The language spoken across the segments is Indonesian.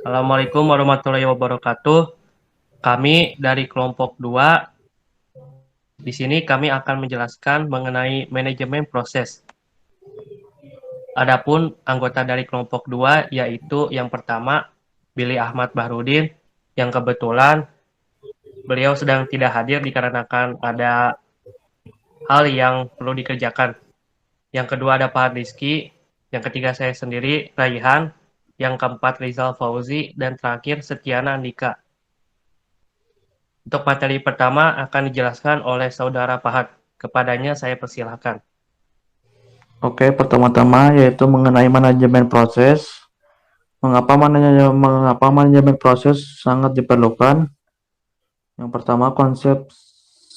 Assalamualaikum warahmatullahi wabarakatuh. Kami dari kelompok 2, di sini kami akan menjelaskan mengenai manajemen proses. Adapun anggota dari kelompok 2 yaitu yang pertama Billy Ahmad Bahrudin, yang kebetulan beliau sedang tidak hadir dikarenakan ada hal yang perlu dikerjakan. Yang kedua ada Pak Rizky, yang ketiga saya sendiri Raihan, yang keempat Rizal Fauzi, dan terakhir Setiana Andika. Untuk materi pertama akan dijelaskan oleh Saudara Pahat. Kepadanya saya persilahkan. Oke, pertama-tama yaitu mengenai manajemen proses. Mengapa manajemen proses sangat diperlukan? Yang pertama, konsep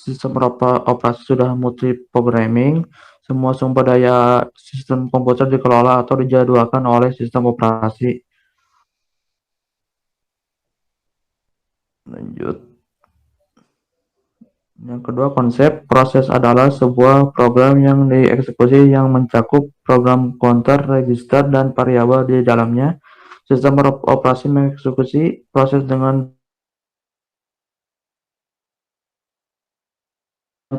sistem operasi sudah multi-programming. Semua sumber daya sistem komputer dikelola atau dijadwalkan oleh sistem operasi. Lanjut. Yang kedua, konsep proses adalah sebuah program yang dieksekusi yang mencakup program counter, register, dan variabel di dalamnya. Sistem operasi mengeksekusi proses dengan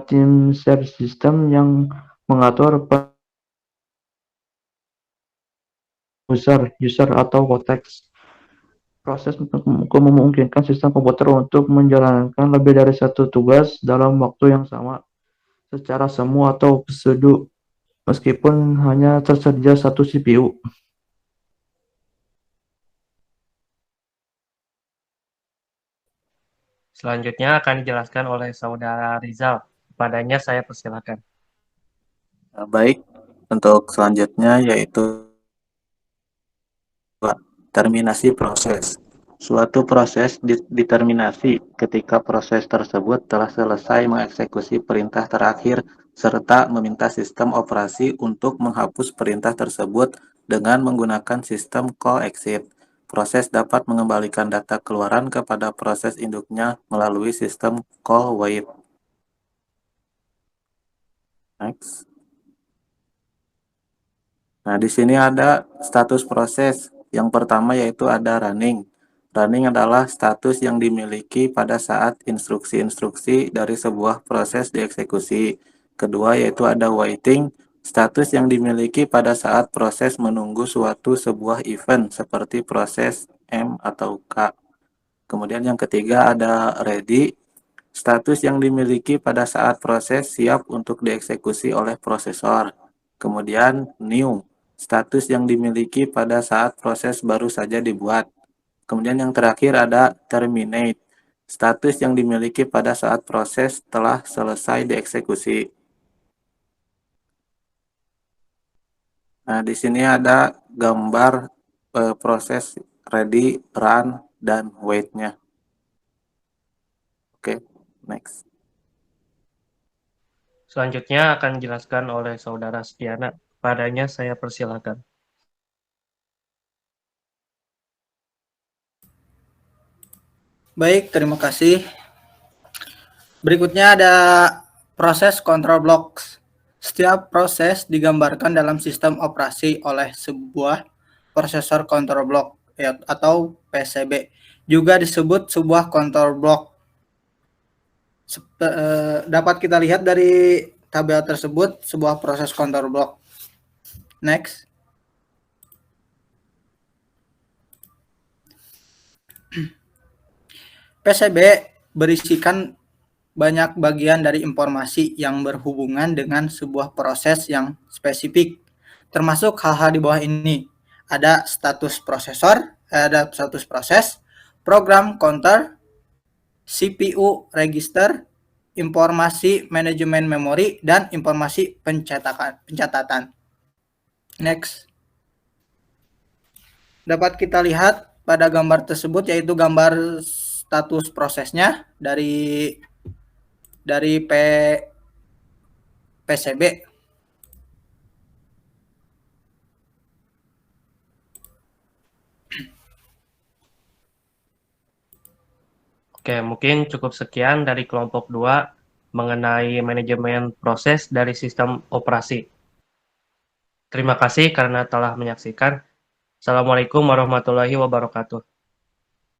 tim share system yang mengatur user atau konteks. Proses memungkinkan sistem komputer untuk menjalankan lebih dari satu tugas dalam waktu yang sama secara semu atau pseudo meskipun hanya tersedia satu CPU. Selanjutnya akan dijelaskan oleh Saudara Rizal. Kepadanya saya persilahkan. Baik, untuk selanjutnya yaitu terminasi proses. Suatu proses diterminasi ketika proses tersebut telah selesai mengeksekusi perintah terakhir serta meminta sistem operasi untuk menghapus perintah tersebut dengan menggunakan sistem call exit. Proses dapat mengembalikan data keluaran kepada proses induknya melalui sistem call wait. Next. Nah, di sini ada status proses. Yang pertama yaitu ada running. Running adalah status yang dimiliki pada saat instruksi-instruksi dari sebuah proses dieksekusi. Kedua yaitu ada waiting. Status yang dimiliki pada saat proses menunggu sebuah event seperti proses M atau K. Kemudian yang ketiga ada ready. Status yang dimiliki pada saat proses siap untuk dieksekusi oleh prosesor. Kemudian new. Status yang dimiliki pada saat proses baru saja dibuat. Kemudian yang terakhir ada terminate. Status yang dimiliki pada saat proses telah selesai dieksekusi. Nah, di sini ada gambar proses ready, run, dan wait-nya. Oke, next. Selanjutnya akan dijelaskan oleh Saudara Setiana. Kepadanya saya persilahkan. Baik, terima kasih. Berikutnya ada proses control blocks. Setiap proses digambarkan dalam sistem operasi oleh sebuah prosesor control block atau PCB. Juga disebut sebuah control block. Dapat kita lihat dari tabel tersebut sebuah proses control block. Next. PCB berisikan banyak bagian dari informasi yang berhubungan dengan sebuah proses yang spesifik, termasuk hal-hal di bawah ini. Ada status prosesor, ada status proses, program counter, CPU register, informasi manajemen memori, dan informasi pencatatan. Next. Dapat kita lihat pada gambar tersebut yaitu gambar status prosesnya dari PCB. Oke, mungkin cukup sekian dari kelompok 2 mengenai manajemen proses dari sistem operasi. Terima kasih karena telah menyaksikan. Assalamualaikum warahmatullahi wabarakatuh.